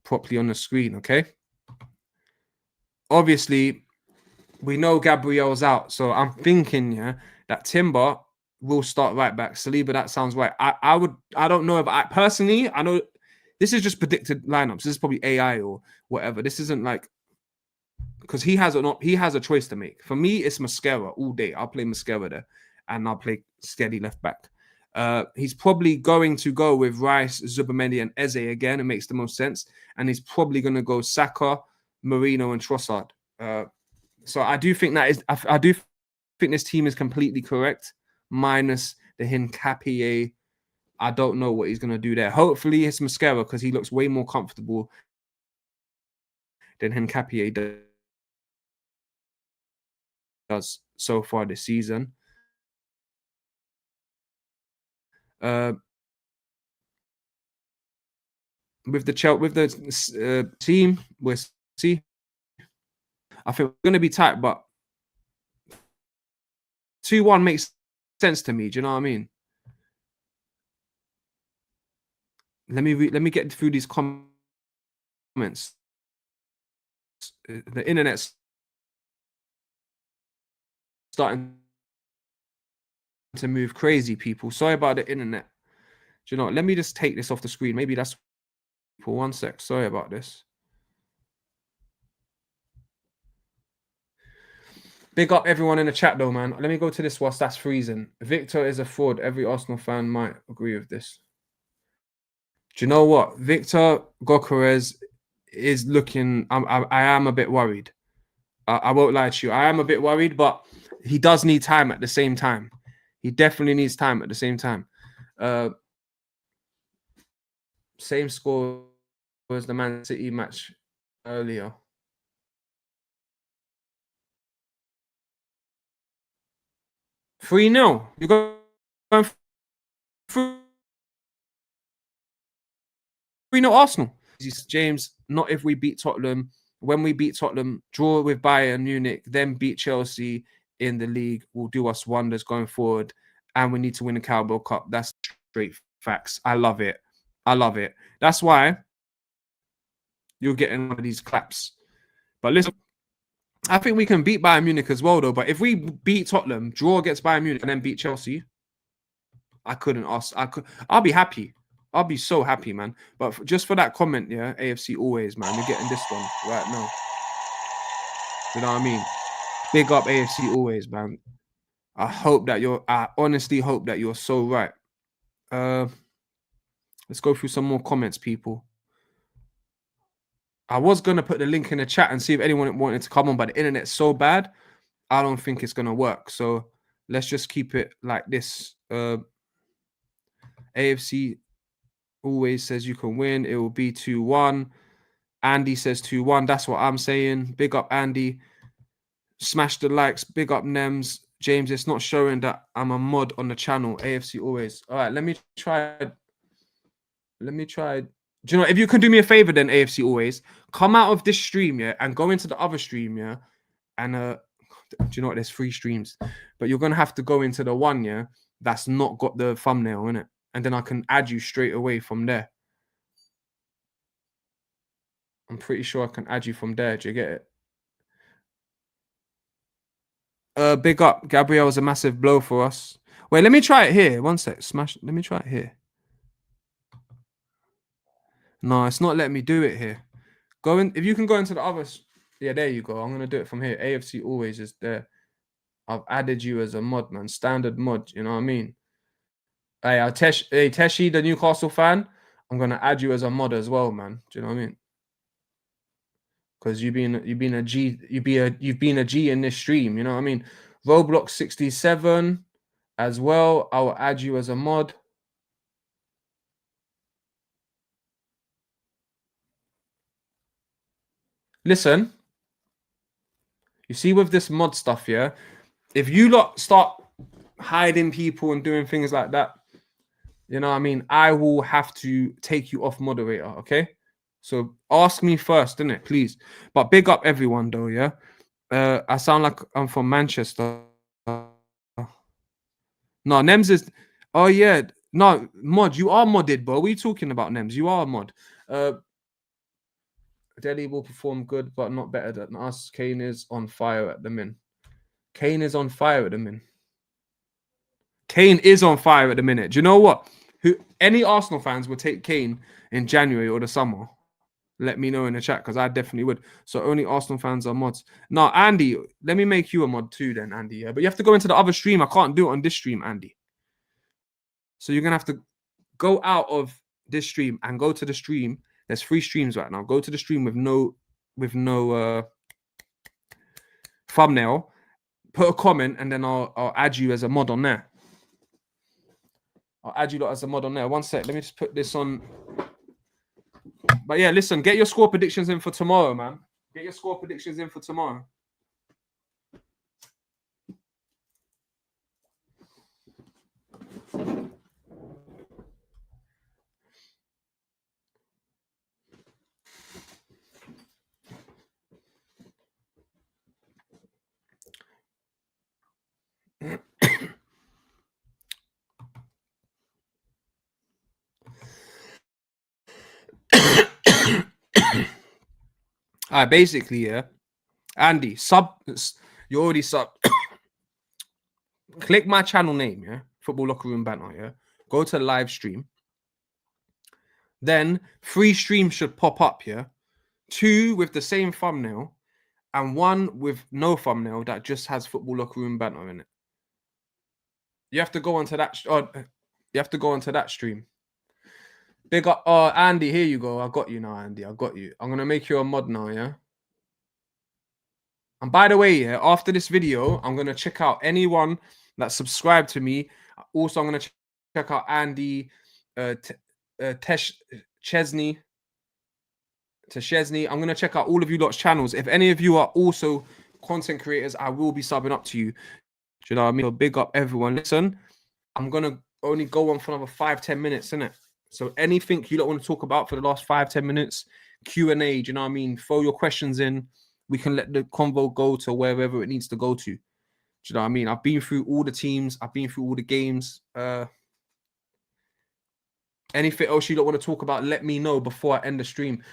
properly on the screen, okay? Obviously, we know Gabriel's out, so I'm thinking, yeah, that Timber will start right back. Saliba, that sounds right. I don't know if personally, I know this is just predicted lineups. This is probably AI or whatever. This isn't like, because he has a choice to make. For me, it's Mascara all day. I'll play Mascara there and I'll play steady left back. He's probably going to go with Rice, Zubamendi, and Eze again. It makes the most sense. And he's probably going to go Saka, Marino, and Trossard. So I do think I do think this team is completely correct, minus the Hincapié. I don't know what he's going to do there. Hopefully it's Mascara, because he looks way more comfortable than Hincapié does so far this season. With the team, we'll see. I think we're going to be tight, but 2-1 makes sense to me. Do you know what I mean? Let me get through these comments. The internet's starting to move crazy, people. Sorry about the internet. Do you know what? Let me just take this off the screen. Maybe that's for 1 sec. Sorry about this. Big up everyone in the chat though, man. Let me go to this whilst that's freezing. Victor is a fraud. Every Arsenal fan might agree with this. Do you know what? Victor Gokeres is looking. I am a bit worried. I won't lie to you. I am a bit worried, but he does need time at the same time. He definitely needs time at the same time. Same score as the Man City match earlier. Three 0. You're going 3-0 Arsenal. James, not if we beat Tottenham. When we beat Tottenham, draw with Bayern Munich, then beat Chelsea in the league will do us wonders going forward. And we need to win the Carabao Cup. That's straight facts. I love it. I love it. That's why you're getting one of these claps. But listen, I think we can beat Bayern Munich as well, though. But if we beat Tottenham, draw against Bayern Munich, and then beat Chelsea, I couldn't ask. I'll be happy. I'll be so happy, man. But just for that comment, yeah, AFC always, man. You're getting this one right now. You know what I mean? Big up AFC always, man. I honestly hope that you're so right. Let's go through some more comments, people. I was going to put the link in the chat and see if anyone wanted to come on, but the internet's so bad, I don't think it's going to work. So let's just keep it like this. AFC always says you can win. It will be 2-1. Andy says 2-1. That's what I'm saying. Big up, Andy. Smash the likes. Big up, Nems. James, it's not showing that I'm a mod on the channel. AFC always. All right, let me try. Do you know, if you can do me a favor then, AFC always, come out of this stream, yeah, and go into the other stream, yeah, and do you know what, there's 3 streams, but you're going to have to go into the one, yeah, that's not got the thumbnail in it, and then I can add you straight away from there. I'm pretty sure I can add you from there. Do you get it? Big up. Gabriel was a massive blow for us. Wait, let me try it here. One sec. Smash. Let me try it here. No, it's not letting me do it here. Go in. If you can go into the others. Yeah, there you go. I'm going to do it from here. AFC always is there. I've added you as a mod, man. Standard mod. You know what I mean? Hey, Teshi, the Newcastle fan, I'm going to add you as a mod as well, man. Do you know what I mean? Because you've been a G in this stream, you know what I mean? Roblox 67 as well. I will add you as a mod. Listen, you see with this mod stuff, yeah, if you lot start hiding people and doing things like that, you know what I mean, I will have to take you off moderator, okay? So ask me first, innit, please. But big up everyone, though, yeah? I sound like I'm from Manchester. No, Nems is... Oh, yeah. No, mod, you are modded, bro. What are you talking about, Nems? You are a mod. Delhi will perform good, but not better than us. Kane is on fire at the min. Kane is on fire at the min. Kane is on fire at the minute. Do you know what? Any Arsenal fans would take Kane in January or the summer? Let me know in the chat, because I definitely would. So only Arsenal fans are mods. No, Andy, let me make you a mod too then, Andy. Yeah? But you have to go into the other stream. I can't do it on this stream, Andy. So you're going to have to go out of this stream and go to the stream. There's 3 streams right now. Go to the stream with no thumbnail. Put a comment, and then I'll add you as a mod on there. I'll add you lot as a mod on there. One sec. Let me just put this on. But yeah, listen, get your score predictions in for tomorrow, man. Get your score predictions in for tomorrow. All right, basically, yeah. Andy, you already sub. Click my channel name, yeah. Football Locker Room Banter, yeah. Go to live stream. Then 3 streams should pop up, yeah. 2 with the same thumbnail, and one with no thumbnail that just has Football Locker Room Banter in it. You have to go onto that. You have to go onto that stream. Big up, Andy. Here you go. I got you now, Andy. I got you. I'm gonna make you a mod now, yeah. And by the way, yeah, after this video, I'm gonna check out anyone that subscribed to me. Also, I'm gonna check out Andy, Chesney. I'm gonna check out all of you lot's channels. If any of you are also content creators, I will be subbing up to you. Do you know what I mean? So big up everyone. Listen, I'm gonna only go on for another 5-10 minutes, innit? So anything you don't want to talk about for the last 5-10 minutes, Q&A, do you know what I mean? Throw your questions in. We can let the convo go to wherever it needs to go to. Do you know what I mean? I've been through all the teams. I've been through all the games. Anything else you don't want to talk about, let me know before I end the stream.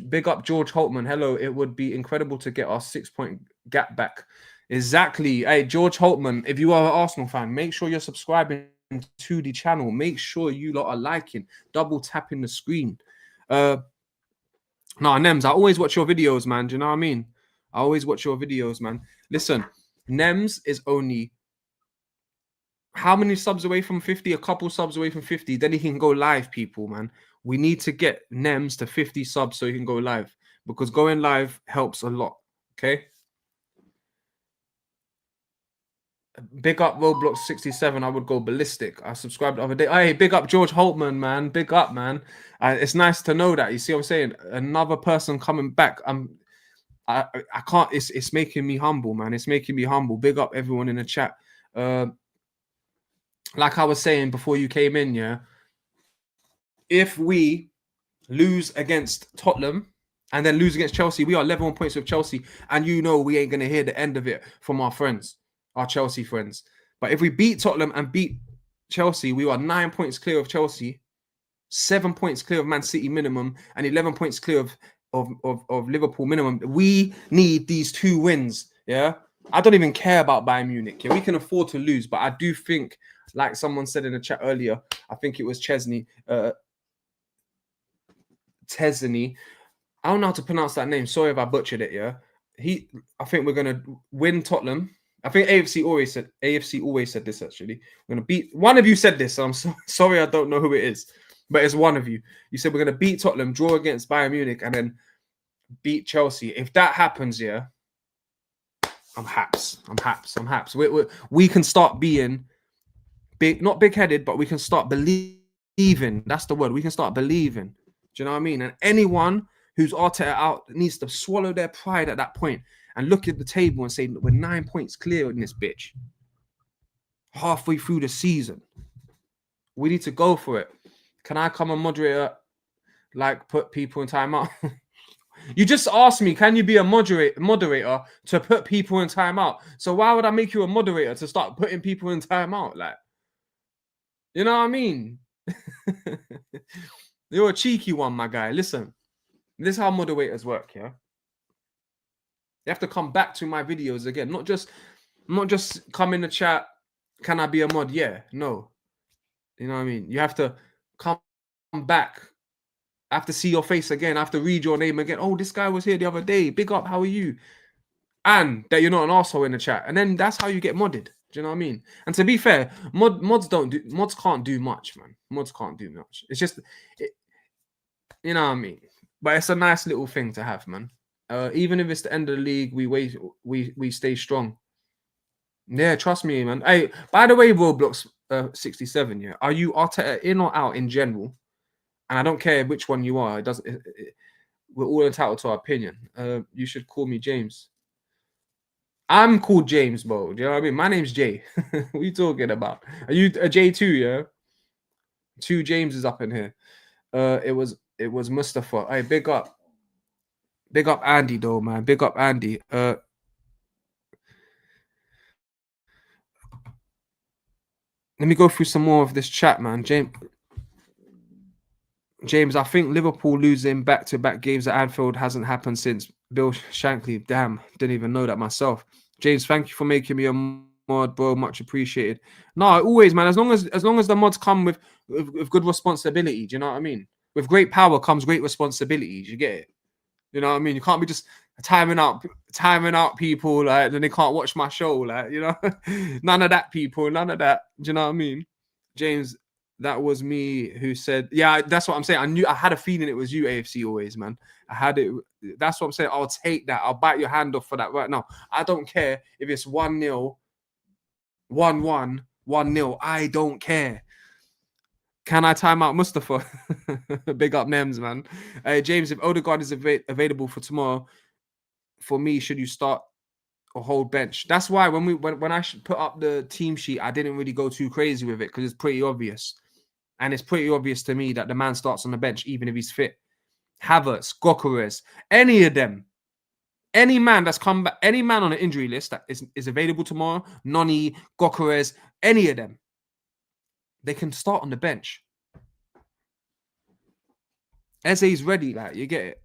Big up George Holtman. Hello. It would be incredible to get our 6-point gap back. Exactly. Hey, George Holtman, if you are an Arsenal fan, make sure you're subscribing to the channel. Make sure you lot are liking, double tapping the screen. Nems, I always watch your videos, man. Do you know what I mean? I always watch your videos, man. Listen, Nems is only how many subs away from 50? A couple subs away from 50. Then he can go live, people, man. We need to get Nems to 50 subs so he can go live, because going live helps a lot. Okay. Big up Roblox 67. I would go ballistic. I subscribed the other day. Hey, big up George Holtman, man. Big up, man. It's nice to know that. You see what I'm saying? Another person coming back. I can't. It's making me humble, man. It's making me humble. Big up everyone in the chat. Like I was saying before you came in, yeah. If we lose against Tottenham and then lose against Chelsea, we are level on points with Chelsea, and you know we ain't gonna hear the end of it from our friends, our Chelsea friends. But if we beat Tottenham and beat Chelsea, we are 9 points clear of Chelsea, 7 points clear of Man City minimum, and 11 points clear of Liverpool minimum. We need these 2 wins. Yeah, I don't even care about Bayern Munich. Yeah? We can afford to lose, but I do think, like someone said in the chat earlier, I think it was Chesney. Tesney. I don't know how to pronounce that name. Sorry if I butchered it. Yeah, I think we're gonna win Tottenham. I think AFC always said this. Actually, we're gonna beat. One of you said this. So I'm sorry. I don't know who it is, but it's one of you. You said we're gonna beat Tottenham, draw against Bayern Munich, and then beat Chelsea. If that happens, yeah, I'm haps. We can start being big, not big-headed, but we can start believing. That's the word. We can start believing. Do you know what I mean? And anyone who's Arteta out needs to swallow their pride at that point and look at the table and say, we're 9 points clear in this bitch. Halfway through the season. We need to go for it. Can I come a moderator, like put people in timeout? You just asked me, can you be a moderator to put people in timeout? So why would I make you a moderator to start putting people in timeout? Like, you know what I mean? You're a cheeky one, my guy. Listen, this is how moderators work, yeah? You have to come back to my videos again. Not just come in the chat, can I be a mod? Yeah, no. You know what I mean? You have to come back. I have to see your face again. I have to read your name again. Oh, this guy was here the other day. Big up, how are you? And that you're not an asshole in the chat. And then that's how you get modded. Do you know what I mean? And to be fair, mods can't do much, man. Mods can't do much. It's just, you know what I mean? But it's a nice little thing to have, man. Even if it's the end of the league, we stay strong. Yeah, trust me, man. Hey, by the way, Roblox 67, yeah. Are you Arteta in or out in general? And I don't care which one you are. We're all entitled to our opinion. You should call me James. I'm called James, bro. Do you know what I mean? My name's Jay. What are you talking about? Are you a J2, yeah? 2 Jameses up in here. It was Mustafa. Hey, big up Andy, though, man. Big up Andy. Let me go through some more of this chat, man. James, I think Liverpool losing back-to-back games at Anfield hasn't happened since Bill Shankly. Damn, didn't even know that myself. James, thank you for making me a mod, bro. Much appreciated. No, always, man. As long as the mods come with good responsibility, do you know what I mean? With great power comes great responsibility. Do you get it? You know what I mean? You can't be just timing out people like then they can't watch my show. Like, you know, none of that, people, none of that. Do you know what I mean? James, that was me who said, yeah, that's what I'm saying. I had a feeling it was you, AFC always, man. I had it. That's what I'm saying. I'll take that. I'll bite your hand off for that right now. I don't care if it's 1-0, 1-1, 1-0. I don't care. Can I time out Mustafa? Big up Nems, man. James, if Odegaard is available for tomorrow, for me, should you start or hold bench? That's why when I put up the team sheet, I didn't really go too crazy with it because it's pretty obvious. And it's pretty obvious to me that the man starts on the bench, even if he's fit. Havertz, Gyökeres, any of them. Any man that's come back, any man on the injury list that is available tomorrow, Noni, Gyökeres, any of them, they can start on the bench. Eze's ready, like, you get it.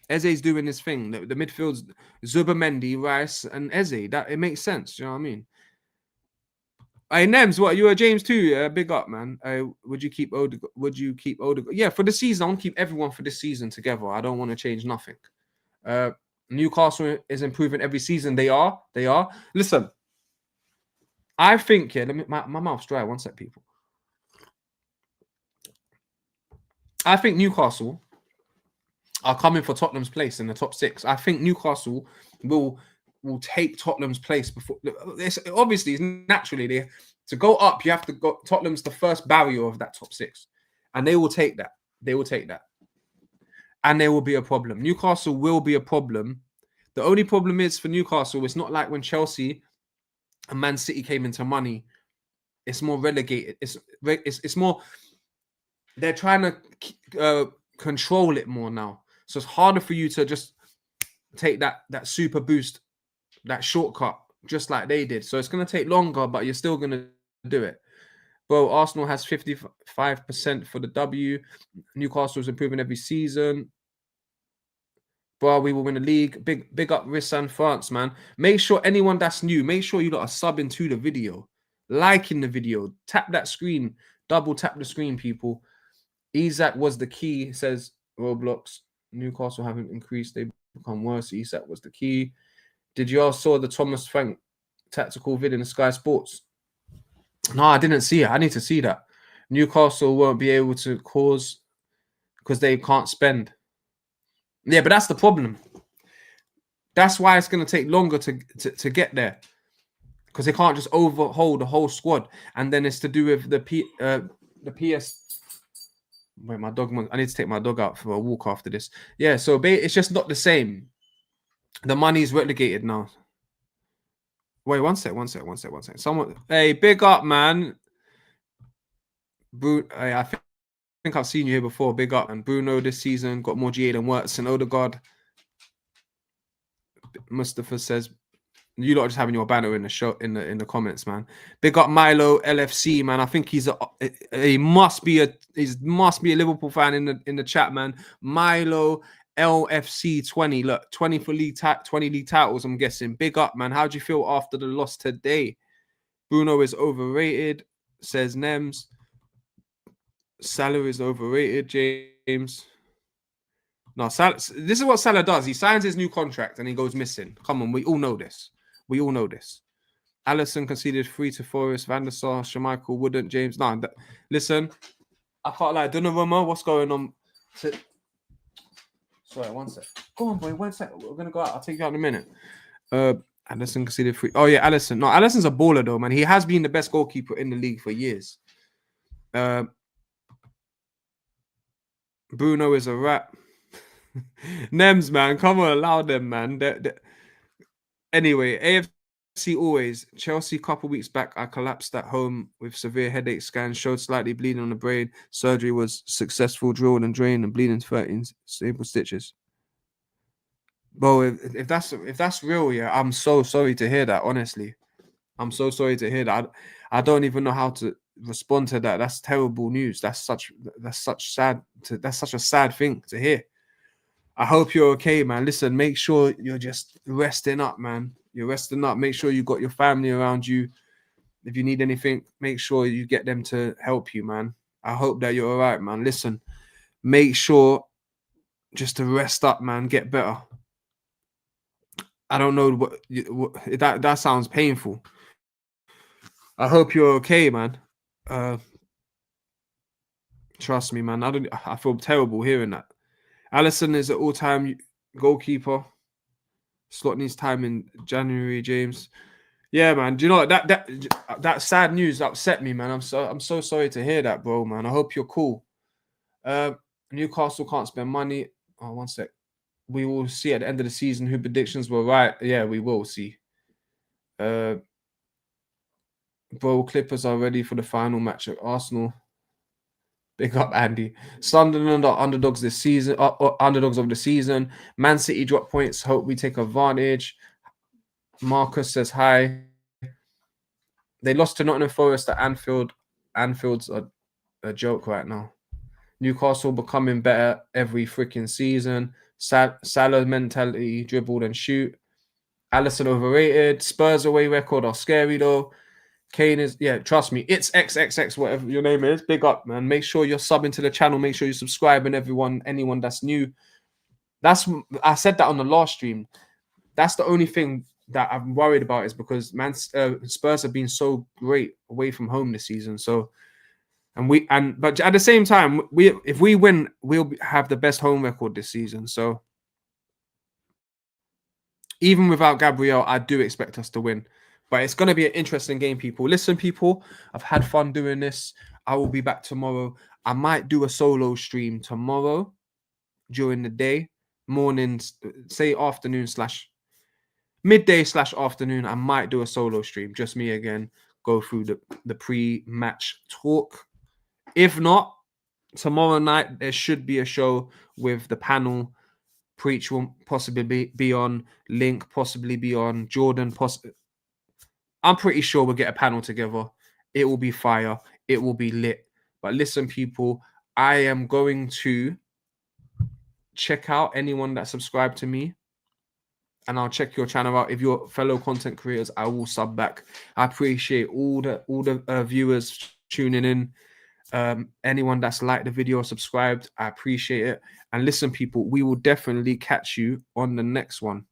Eze's doing his thing. The midfield's Zubimendi, Rice, and Eze. That it makes sense. You know what I mean? Hey, Nems, what, you a James too? Yeah, big up, man. Would you keep Odegaard? Would you keep Odegaard? Yeah, for the season, I want to keep everyone for this season together. I don't want to change nothing. Newcastle is improving every season. They are. Listen, I think, yeah, my mouth's dry. One sec, people. I think Newcastle are coming for Tottenham's place in the top 6. I think Newcastle will take Tottenham's place before. It's naturally to go up. You have to go. Tottenham's the first barrier of that top 6, and they will take that. And there will be a problem. Newcastle will be a problem. The only problem is for Newcastle, it's not like when Chelsea and Man City came into money. It's more relegated. It's more. They're trying to control it more now. So it's harder for you to just take that super boost, that shortcut, just like they did. So it's going to take longer, but you're still going to do it. Bro, Arsenal has 55% for the W. Newcastle's improving every season. Bro, we will win the league. Big up Rissan France, man. Make sure anyone that's new, make sure you lot are subbing to the video, liking the video, tap that screen, double tap the screen, people. Isak was the key, says Roblox. Newcastle haven't increased, they become worse. Isak was the key. Did you all saw the Thomas Frank tactical vid in the Sky Sports? No, I didn't see it. I need to see that. Newcastle won't be able to cause because they can't spend. Yeah, but that's the problem. That's why it's going to take longer to get there, because they can't just overhaul the whole squad. And then it's to do with the PS. Wait, my dog. I need to take my dog out for a walk after this. Yeah, so it's just not the same. The money's relegated now. Wait, one sec. Someone, hey, big up, man. Hey, I think I've seen you here before. Big up, and Bruno this season got more GA than Wirtz and Odegaard. Mustafa says, you lot are just having your banner in the show in the comments, man. Big up Milo LFC, man. I think he must be a Liverpool fan in the chat, man. Milo LFC 20. Look, 20 for league 20 league titles, I'm guessing. Big up, man. How do you feel after the loss today? Bruno is overrated, says Nems. Salah is overrated, James. No, this is what Salah does. He signs his new contract and he goes missing. Come on, we all know this. Alisson conceded 3 to Forest. Van der Sar, Schmeichel wouldn't. James, no. Listen, I can't lie. Donnarumma, what's going on? Sorry, one sec. Go on, boy. 1 sec. We're gonna go out. I'll take you out in a minute. Alisson conceded 3. Oh yeah, Alisson. No, Alisson's a baller though, man. He has been the best goalkeeper in the league for years. Bruno is a rat. Nems, man, come on, allow them, man. Anyway, AFC always. Chelsea, couple weeks back, I collapsed at home with severe headache scans, showed slightly bleeding on the brain. Surgery was successful, drilled and drained, and bleeding 13 stable stitches. Bro, if that's real, yeah, I'm so sorry to hear that. Honestly, I'm so sorry to hear that. I don't even know how to respond to that. That's terrible news. That's such a sad thing to hear. I hope you're okay, man. Listen, make sure you're just resting up, man. You're resting up. Make sure you got your family around you. If you need anything, make sure you get them to help you, man. I hope that you're all right, man. Listen, make sure just to rest up, man, get better. I don't know what that sounds painful. I hope you're okay, man. Trust me, man. I feel terrible hearing that. Allison is an all-time goalkeeper. Slot needs time in January, James. Yeah, man. Do you know that sad news upset me, man? I'm so sorry to hear that, bro, man. I hope you're cool. Newcastle can't spend money. Oh, one sec. We will see at the end of the season who predictions were right. Yeah, we will see. Bro, Clippers are ready for the final match at Arsenal. Big up, Andy. Sunderland are underdogs this season. Underdogs of the season. Man City drop points. Hope we take advantage. Marcus says hi. They lost to Nottingham Forest at Anfield. Anfield's a joke right now. Newcastle becoming better every freaking season. Salah mentality, dribble and shoot. Alisson overrated. Spurs away record are scary though. Kane is, yeah, trust me, it's XXX, whatever your name is. Big up, man. Make sure you're subbing to the channel. Make sure you're subscribing, anyone that's new. I said that on the last stream. That's the only thing that I'm worried about is because Spurs have been so great away from home this season. So, but at the same time, if we win, we'll have the best home record this season. So, even without Gabriel, I do expect us to win. But it's going to be an interesting game, people. Listen, people, I've had fun doing this. I will be back tomorrow. I might do a solo stream tomorrow during the day, mornings, say afternoon / midday / afternoon. I might do a solo stream, just me again, go through the pre-match talk. If not, tomorrow night, there should be a show with the panel. Preach will possibly be on, Link possibly be on, Jordan I'm pretty sure we'll get a panel together. It will be fire. It will be lit. But listen, people, I am going to check out anyone that subscribed to me. And I'll check your channel out. If you're fellow content creators, I will sub back. I appreciate all the viewers tuning in. Anyone that's liked the video or subscribed, I appreciate it. And listen, people, we will definitely catch you on the next one.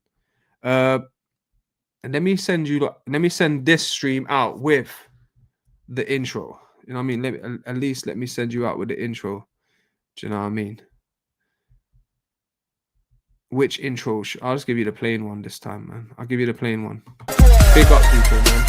And let me send this stream out with the intro. You know what I mean? At least let me send you out with the intro. Do you know what I mean? Which intro? I'll just give you the plain one this time, man. I'll give you the plain one. Big up, people, man.